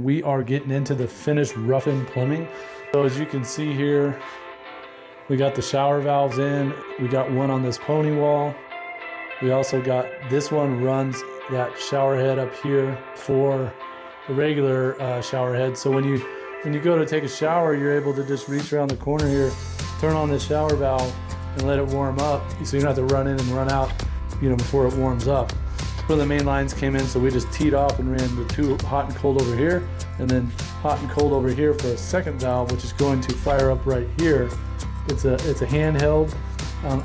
We are getting into the finished rough-in plumbing. So as you can see here, we got the shower valves in. We got one on this pony wall. We also got this one runs that shower head up here for the regular shower head. So when you go to take a shower, you're able to just reach around the corner here, turn on this shower valve and let it warm up. So you don't have to run in and run out, before it warms up. Where the main lines came in, so we just teed off and ran the two hot and cold over here, and then hot and cold over here for a second valve, which is going to fire up right here. It's a handheld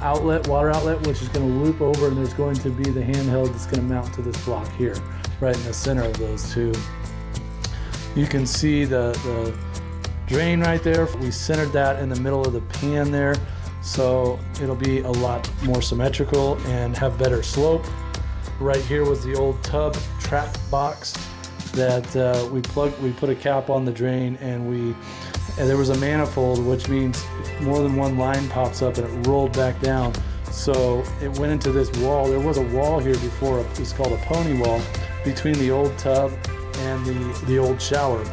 outlet, water outlet, which is going to loop over, and there's going to be the handheld that's going to mount to this block here, right in the center of those two. You can see the drain right there. We centered that in the middle of the pan there, so it'll be a lot more symmetrical and have better slope. Right here was the old tub trap box that we put a cap on the drain, and there was a manifold, which means more than one line pops up and it rolled back down. So it went into this wall. There was a wall here before, it's called a pony wall, between the old tub and the old shower.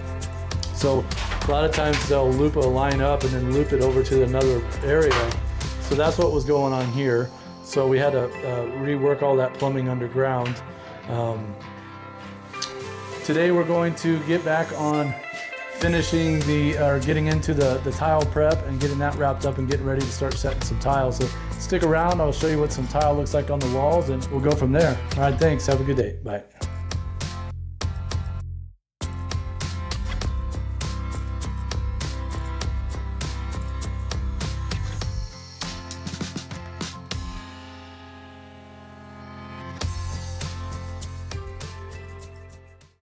So a lot of times they'll loop a line up and then loop it over to another area. So that's what was going on here. So we had to rework all that plumbing underground. Today we're going to get back on finishing getting into the tile prep and getting that wrapped up and getting ready to start setting some tiles. So stick around, I'll show you what some tile looks like on the walls and we'll go from there. All right, thanks, have a good day, bye.